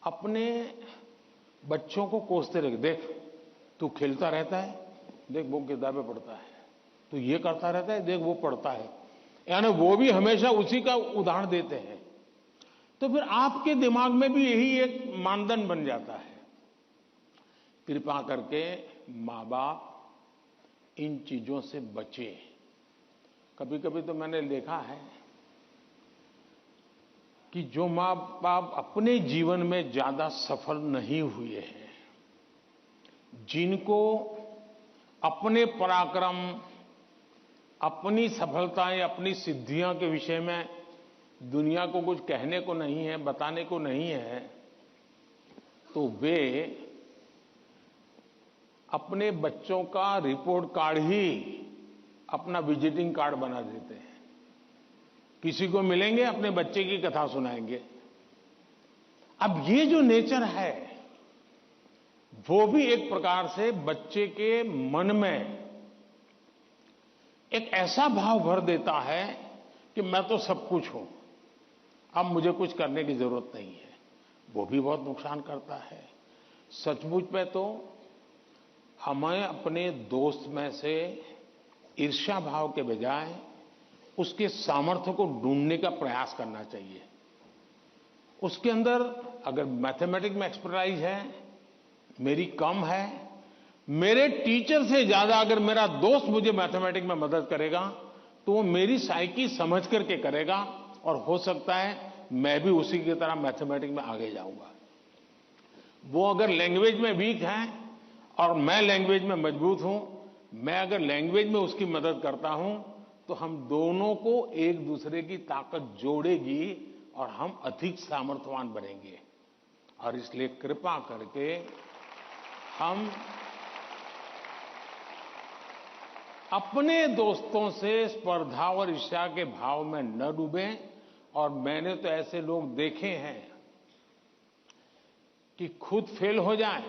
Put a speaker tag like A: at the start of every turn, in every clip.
A: अपने बच्चों को कोसते रहे, देख तू खेलता रहता है, देख वो किताबें पढ़ता है, तू ये करता रहता है, देख वो पढ़ता है, यानी वो भी हमेशा उसी का उदाहरण देते हैं। तो फिर आपके दिमाग में भी यही एक मानदंड बन जाता है। कृपा करके माँ बाप इन चीजों से बचे। कभी कभी तो मैंने देखा है कि जो माँ बाप अपने जीवन में ज्यादा सफल नहीं हुए हैं, जिनको अपने पराक्रम, अपनी सफलताएं, अपनी सिद्धियों के विषय में दुनिया को कुछ कहने को नहीं है, बताने को नहीं है, तो वे अपने बच्चों का रिपोर्ट कार्ड ही अपना विजिटिंग कार्ड बना देते हैं। किसी को मिलेंगे, अपने बच्चे की कथा सुनाएंगे। अब ये जो नेचर है, वो भी एक प्रकार से बच्चे के मन में एक ऐसा भाव भर देता है कि मैं तो सब कुछ हूं, अब मुझे कुछ करने की जरूरत नहीं है। वो भी बहुत नुकसान करता है। सचमुच में तो हमें अपने दोस्त में से ईर्ष्या भाव के बजाय उसके सामर्थ्य को ढूंढने का प्रयास करना चाहिए। उसके अंदर अगर मैथमेटिक्स में एक्सपर्टाइज है, मेरी कम है, मेरे टीचर से ज्यादा अगर मेरा दोस्त मुझे मैथमेटिक्स में मदद करेगा तो वो मेरी साइकी समझ करके करेगा, और हो सकता है मैं भी उसी की तरह मैथमेटिक्स में आगे जाऊंगा। वो अगर लैंग्वेज में वीक है और मैं लैंग्वेज में मजबूत हूं, मैं अगर लैंग्वेज में उसकी मदद करता हूं, तो हम दोनों को एक दूसरे की ताकत जोड़ेगी और हम अधिक सामर्थ्यवान बनेंगे। और इसलिए कृपा करके हम अपने दोस्तों से स्पर्धा और ईर्ष्या के भाव में न डूबें। और मैंने तो ऐसे लोग देखे हैं कि खुद फेल हो जाए,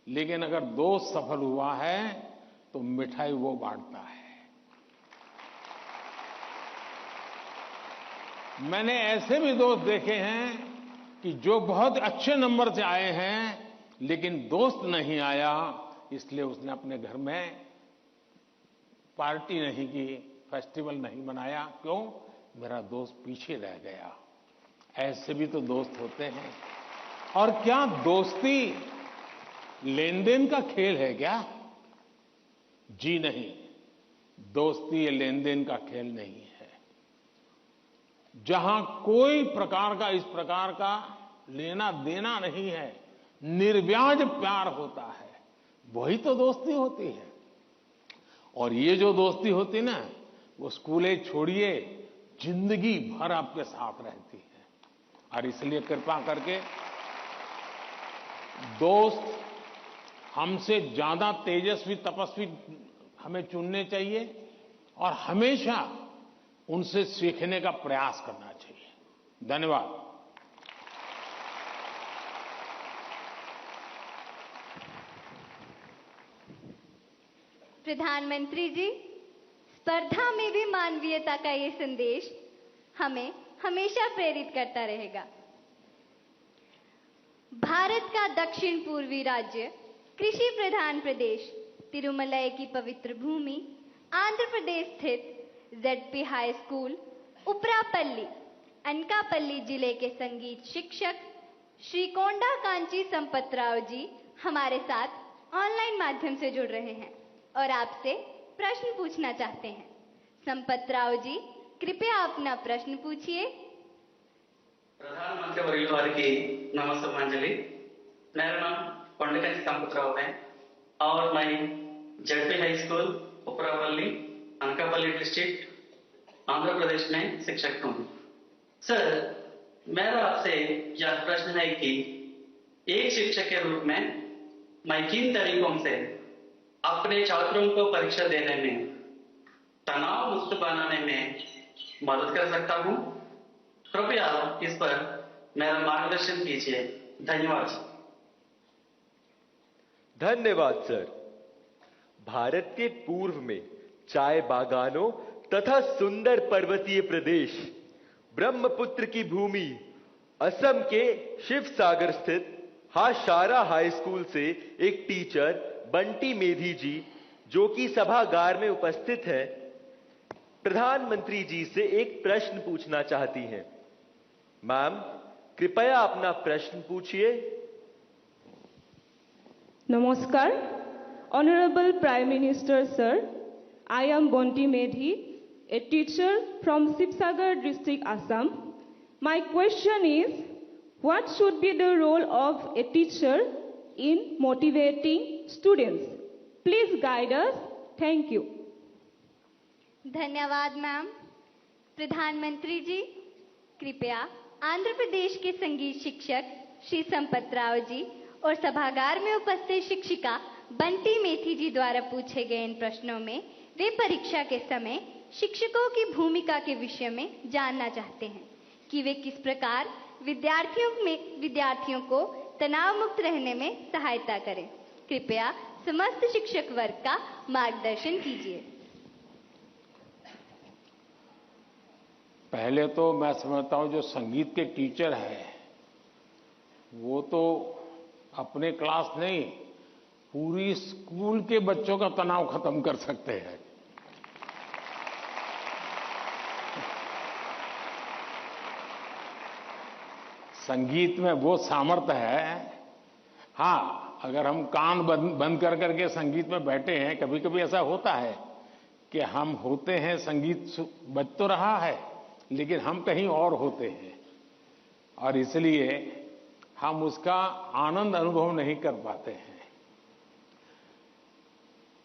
A: लेकिन अगर दोस्त सफल हुआ है तो मिठाई वो बांटता है। मैंने ऐसे भी दोस्त देखे हैं कि जो बहुत अच्छे नंबर से आए हैं, लेकिन दोस्त नहीं आया, इसलिए उसने अपने घर में पार्टी नहीं की, फेस्टिवल नहीं मनाया। क्यों? मेरा दोस्त पीछे रह गया। ऐसे भी तो दोस्त होते हैं। और क्या दोस्ती लेन देन का खेल है क्या? जी नहीं, दोस्ती ये लेन देन का खेल नहीं है। जहां कोई प्रकार का इस प्रकार का लेना देना नहीं है, निर्व्याज प्यार होता है, वही तो दोस्ती होती है। और ये जो दोस्ती होती ना, वो स्कूल छोड़िए, जिंदगी भर आपके साथ रहती है। और इसलिए कृपा करके दोस्त हमसे ज्यादा तेजस्वी, तपस्वी हमें चुनने चाहिए और हमेशा उनसे सीखने का प्रयास करना चाहिए। धन्यवाद।
B: प्रधानमंत्री जी, स्पर्धा में भी मानवीयता का ये संदेश हमें हमेशा प्रेरित करता रहेगा। भारत का दक्षिण पूर्वी राज्य, कृषि प्रधान प्रदेश, तिरुमलाई की पवित्र भूमि, आंध्र प्रदेश स्थित ZP high school Uparapalli, Anakapalli जिले के संगीत शिक्षक श्री कोंडा कांची संपतराव जी हमारे साथ ऑनलाइन माध्यम से जुड़ रहे हैं और आपसे प्रश्न पूछना चाहते हैं। संपतराव जी, कृपया अपना प्रश्न पूछिए।
C: प्रधानमंत्री वर्य वाరికి नमस्ते। मेरा नाम कोंडकांची संपतराव है और मैं ZP high school Uparavalli, Anakapalli district, Andhra Pradesh में शिक्षक हूँ। सर, मेरा आपसे यह प्रश्न है कि एक शिक्षक के रूप में मैं किन तरीकों से अपने छात्रों को परीक्षा देने में तनाव मुक्त बनाने में मदद कर सकता हूँ? कृपया इस पर मेरा मार्गदर्शन कीजिए। धन्यवाद।
D: धन्यवाद सर। भारत के पूर्व में चाय बागानों तथा सुंदर पर्वतीय प्रदेश, ब्रह्मपुत्र की भूमि असम के शिवसागर स्थित हाशारा हाई स्कूल से एक टीचर बंटी मेधी जी, जो कि सभागार में उपस्थित है, प्रधानमंत्री जी से एक प्रश्न पूछना चाहती हैं। मैम, कृपया अपना प्रश्न पूछिए।
E: Namaskar, Honorable Prime Minister Sir, I am Bonti Medhi, a teacher from Sibsagar district, Assam. My question is, what should be the role of a teacher in motivating students? Please guide us. Thank you.
B: धन्यवाद ma'am. प्रधानमंत्री जी, कृपया आंध्र प्रदेश के संगीत शिक्षक श्री संपत राव जी और सभागार में उपस्थित शिक्षिका बंटी मेथी जी द्वारा पूछे गए इन प्रश्नों में वे परीक्षा के समय शिक्षकों की भूमिका के विषय में जानना चाहते हैं कि वे किस प्रकार विद्यार्थियों को तनाव मुक्त रहने में सहायता करें। कृपया समस्त शिक्षक वर्ग का मार्गदर्शन कीजिए।
A: पहले तो मैं समझता हूं जो संगीत के टीचर हैं वो तो अपने क्लास नहीं, पूरी स्कूल के बच्चों का तनाव खत्म कर सकते हैं। संगीत में वो सामर्थ्य है। हाँ, अगर हम कान बंद कर करके संगीत में बैठे हैं, कभी कभी ऐसा होता है कि हम होते हैं, संगीत बज तो रहा है लेकिन हम कहीं और होते हैं और इसलिए हम उसका आनंद अनुभव नहीं कर पाते हैं।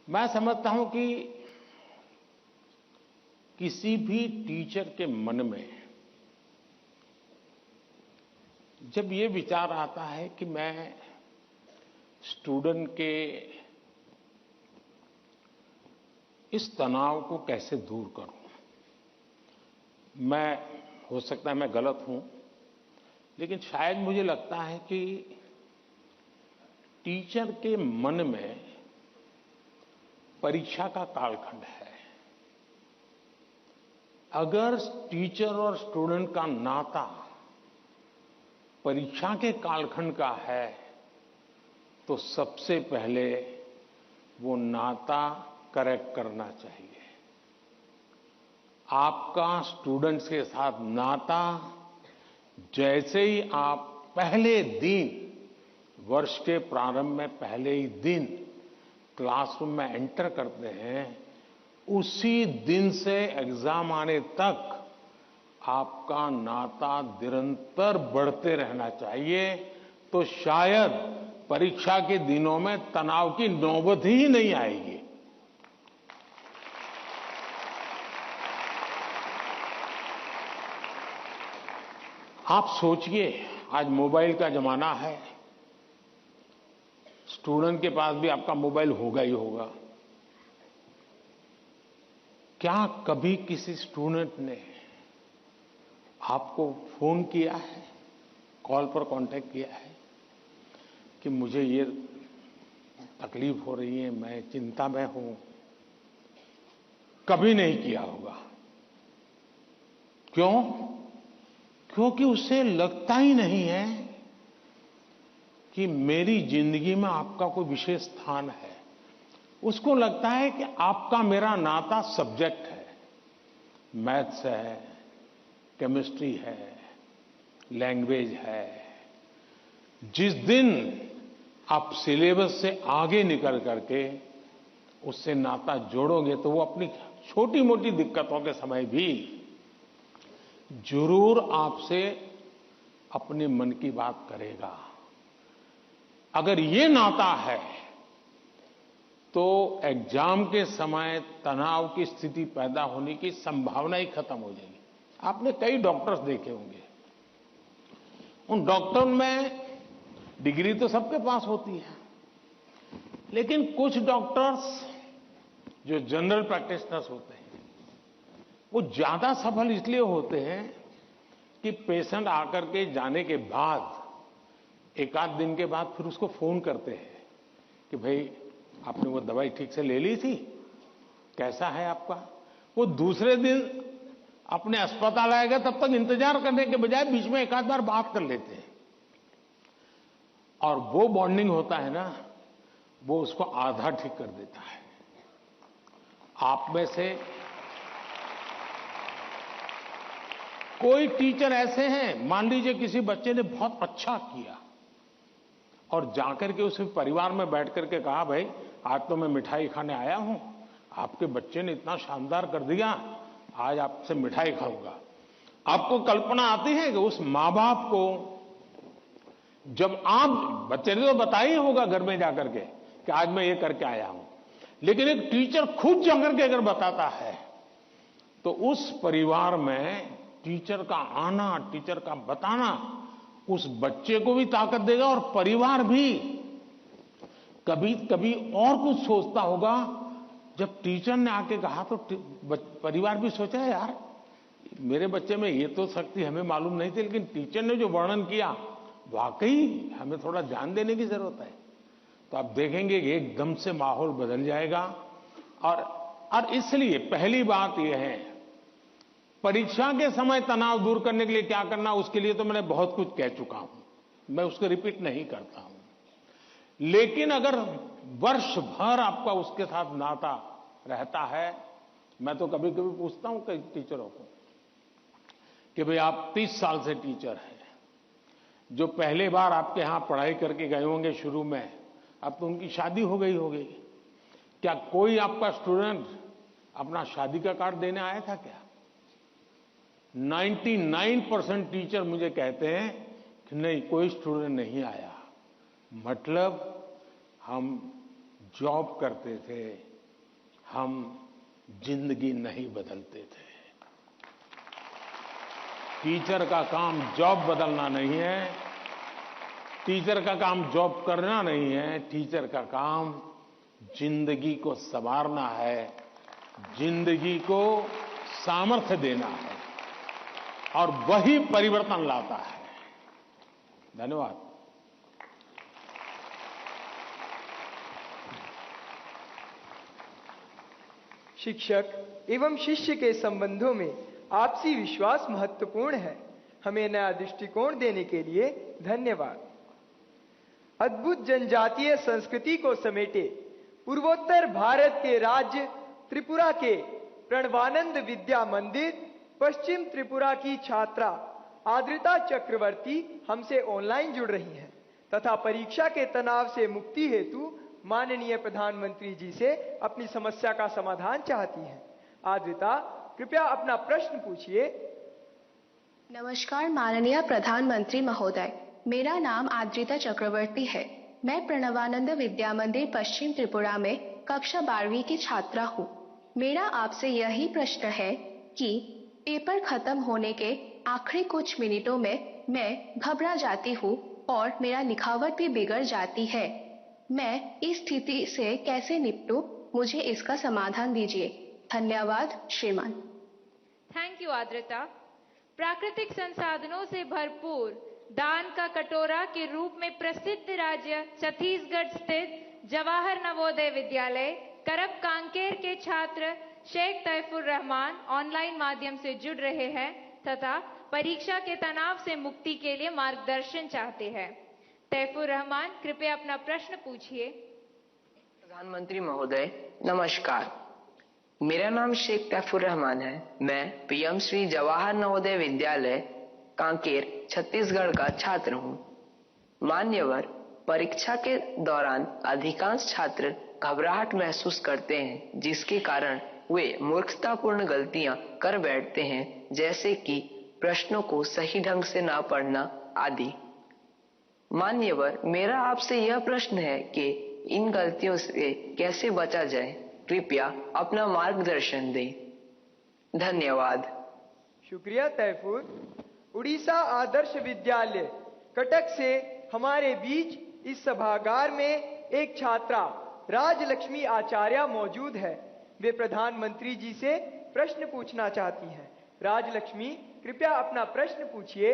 A: मैं समझता हूं कि किसी भी टीचर के मन में जब ये विचार आता है कि मैं स्टूडेंट के इस तनाव को कैसे दूर करूं, मैं हो सकता है मैं गलत हूं, लेकिन शायद मुझे लगता है कि टीचर के मन में परीक्षा का कालखंड है। अगर टीचर और स्टूडेंट का नाता परीक्षा के कालखंड का है तो सबसे पहले वो नाता करेक्ट करना चाहिए। आपका स्टूडेंट्स के साथ नाता जैसे ही आप पहले दिन, वर्ष के प्रारंभ में पहले ही दिन क्लासरूम में एंटर करते हैं, उसी दिन से एग्जाम आने तक आपका नाता निरंतर बढ़ते रहना चाहिए। तो शायद परीक्षा के दिनों में तनाव की नौबत ही नहीं आएगी। आप सोचिए, आज मोबाइल का जमाना है, स्टूडेंट के पास भी आपका मोबाइल होगा ही होगा। क्या कभी किसी स्टूडेंट ने आपको फोन किया है, कॉल पर कांटेक्ट किया है कि मुझे ये तकलीफ हो रही है, मैं चिंता में हूं? कभी नहीं किया होगा। क्यों? क्योंकि उसे लगता ही नहीं है कि मेरी जिंदगी में आपका कोई विशेष स्थान है। उसको लगता है कि आपका मेरा नाता सब्जेक्ट है, मैथ्स है, केमिस्ट्री है, लैंग्वेज है। जिस दिन आप सिलेबस से आगे निकल करके उससे नाता जोड़ोगे तो वो अपनी छोटी मोटी दिक्कतों के समय भी जरूर आपसे अपने मन की बात करेगा। अगर ये नाता है तो एग्जाम के समय तनाव की स्थिति पैदा होने की संभावना ही खत्म हो जाएगी। आपने कई डॉक्टर्स देखे होंगे, उन डॉक्टर में डिग्री तो सबके पास होती है, लेकिन कुछ डॉक्टर्स जो जनरल प्रैक्टिशनर्स होते हैं वो ज्यादा सफल इसलिए होते हैं कि पेशेंट आकर के जाने के बाद एक आध दिन के बाद फिर उसको फोन करते हैं कि भाई आपने वो दवाई ठीक से ले ली थी, कैसा है आपका? वो दूसरे दिन अपने अस्पताल आएगा तब तक इंतजार करने के बजाय बीच में एक आध बार बात कर लेते हैं, और वो बॉन्डिंग होता है ना, वो उसको आधा ठीक कर देता है। आप में से कोई टीचर ऐसे हैं, मान लीजिए किसी बच्चे ने बहुत अच्छा किया और जाकर के उसे परिवार में बैठ करके कहा, भाई आज तो मैं मिठाई खाने आया हूं, आपके बच्चे ने इतना शानदार कर दिया, आज आपसे मिठाई खाऊंगा। आपको कल्पना आती है कि उस मां बाप को, जब आप, बच्चे ने तो बताया ही होगा घर में जाकर के कि आज मैं ये करके आया हूं, लेकिन एक टीचर खुद जाकर के अगर बताता है तो उस परिवार में टीचर का आना, टीचर का बताना उस बच्चे को भी ताकत देगा, और परिवार भी कभी कभी और कुछ सोचता होगा। जब टीचर ने आके कहा तो परिवार भी सोचा, यार मेरे बच्चे में ये तो शक्ति हमें मालूम नहीं थी, लेकिन टीचर ने जो वर्णन किया वाकई हमें थोड़ा ध्यान देने की जरूरत है। तो आप देखेंगे कि एकदम से माहौल बदल जाएगा। और इसलिए पहली बात यह है, परीक्षा के समय तनाव दूर करने के लिए क्या करना, उसके लिए तो मैंने बहुत कुछ कह चुका हूं, मैं उसको रिपीट नहीं करता हूं। लेकिन अगर वर्ष भर आपका उसके साथ नाता रहता है, मैं तो कभी कभी पूछता हूं कई टीचरों को कि भाई आप 30 साल से टीचर हैं, जो पहले बार आपके यहां पढ़ाई करके गए होंगे शुरू में, अब तो उनकी शादी हो गई होगी, क्या कोई आपका स्टूडेंट अपना शादी का कार्ड देने आया था क्या? 99% टीचर मुझे कहते हैं कि नहीं, कोई स्टूडेंट नहीं आया। मतलब हम जॉब करते थे, हम जिंदगी नहीं बदलते थे। टीचर का काम जॉब बदलना नहीं है, टीचर का काम जॉब करना नहीं है, टीचर का काम जिंदगी को संवारना है, जिंदगी को सामर्थ्य देना है, और वही परिवर्तन लाता है। धन्यवाद।
F: शिक्षक एवं शिष्य के संबंधों में आपसी विश्वास महत्वपूर्ण है। हमें नया दृष्टिकोण देने के लिए धन्यवाद। अद्भुत जनजातीय संस्कृति को समेटे पूर्वोत्तर भारत के राज्य त्रिपुरा के प्रणवानंद विद्या मंदिर पश्चिम त्रिपुरा की छात्रा आद्रिता चक्रवर्ती हमसे ऑनलाइन जुड़ रही हैं तथा परीक्षा के तनाव से मुक्ति हेतु माननीय प्रधानमंत्री जी से अपनी समस्या का समाधान चाहती हैं। आद्रिता, कृपया अपना प्रश्न पूछिए।
G: नमस्कार माननीय प्रधानमंत्री महोदय, मेरा नाम आद्रिता चक्रवर्ती है। मैं प्रणवानंद विद्या मंदिर पश्चिम त्रिपुरा में कक्षा 12वीं की छात्रा हूँ। मेरा आपसे यही प्रश्न है कि पेपर खत्म होने के आखिरी कुछ मिनटों में मैं घबरा जाती हूँ और मेरा लिखावट भी बिगड़ जाती है। मैं इस स्थिति से कैसे निपटूं? मुझे इसका समाधान दीजिए। धन्यवाद श्रीमान।
H: Thank you Adrita. प्राकृतिक संसाधनों से भरपूर दान का कटोरा के रूप में प्रसिद्ध राज्य छत्तीसगढ़ स्थित जवाहर नवोदय विद्यालय करब कांकेर के छात्र शेख तैफुर रहमान ऑनलाइन माध्यम से जुड़ रहे हैं तथा परीक्षा के तनाव से मुक्ति के लिए मार्गदर्शन चाहते हैं। तैफुर रहमान, कृपया अपना प्रश्न पूछिए।
I: प्रधानमंत्री महोदय नमस्कार, मेरा नाम शेख तैफुर रहमान है। मैं पीएम श्री जवाहर नवोदय विद्यालय कांकेर छत्तीसगढ़ का छात्र हूँ। मान्यवर, परीक्षा के दौरान अधिकांश छात्र घबराहट महसूस करते हैं, जिसके कारण वे मूर्खतापूर्ण गलतियां कर बैठते हैं, जैसे कि प्रश्नों को सही ढंग से ना पढ़ना आदि। मान्यवर, मेरा आपसे यह प्रश्न है कि इन गलतियों से कैसे बचा जाए, कृपया अपना मार्गदर्शन दें। धन्यवाद।
F: शुक्रिया तैफुर। उड़ीसा आदर्श विद्यालय कटक से हमारे बीच इस सभागार में एक छात्रा राजलक्ष्मी आचार्य मौजूद है। वे प्रधानमंत्री जी से प्रश्न पूछना चाहती हैं। राजलक्ष्मी, कृपया अपना प्रश्न पूछिए।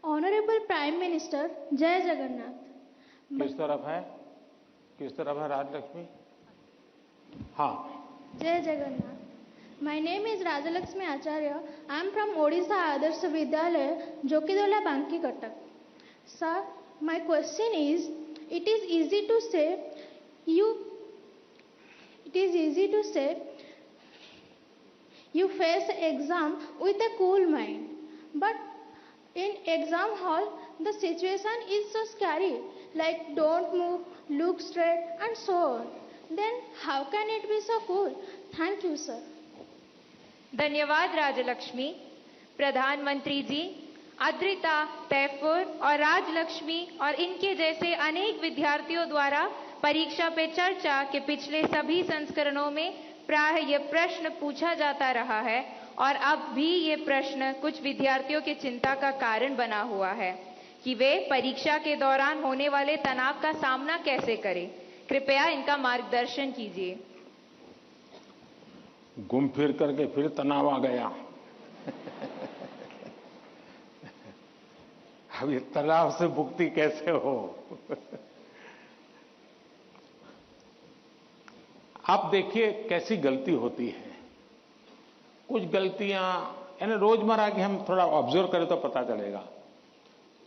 J: ऑनरेबल प्राइम मिनिस्टर, जय जगन्नाथ।
A: किस तरफ है, किस तरफ है राजलक्ष्मी? हाँ,
J: जय Jagannath. My name is Rajalakshmi Acharya. I am from Odisha Adarsh Vidyalaya, Jokidola, Banki, Cuttack. Sir, my question is, it is easy to say you face exam with a cool mind, but in exam hall the situation is so scary, like don't move, look straight and so on. Then how can it be so cool? Thank you, sir.
H: धन्यवाद राजलक्ष्मी। प्रधानमंत्री जी, अद्रिता, तैफुर और राजलक्ष्मी और इनके जैसे अनेक विद्यार्थियों द्वारा परीक्षा पे चर्चा के पिछले सभी संस्करणों में प्राय ये प्रश्न पूछा जाता रहा है और अब भी ये प्रश्न कुछ विद्यार्थियों के चिंता का कारण बना हुआ है कि वे परीक्षा के दौरान होने वाले तनाव का सामना कैसे करें। कृपया इनका मार्गदर्शन कीजिए।
A: घूम फिर करके फिर तनाव आ गया। अब ये तनाव से मुक्ति कैसे हो? आप देखिए कैसी गलती होती है। कुछ गलतियां यानी रोजमर्रा की हम थोड़ा ऑब्जर्व करें तो पता चलेगा।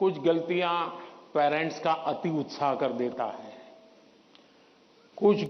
A: कुछ गलतियां पेरेंट्स का अति उत्साह कर देता है, कुछ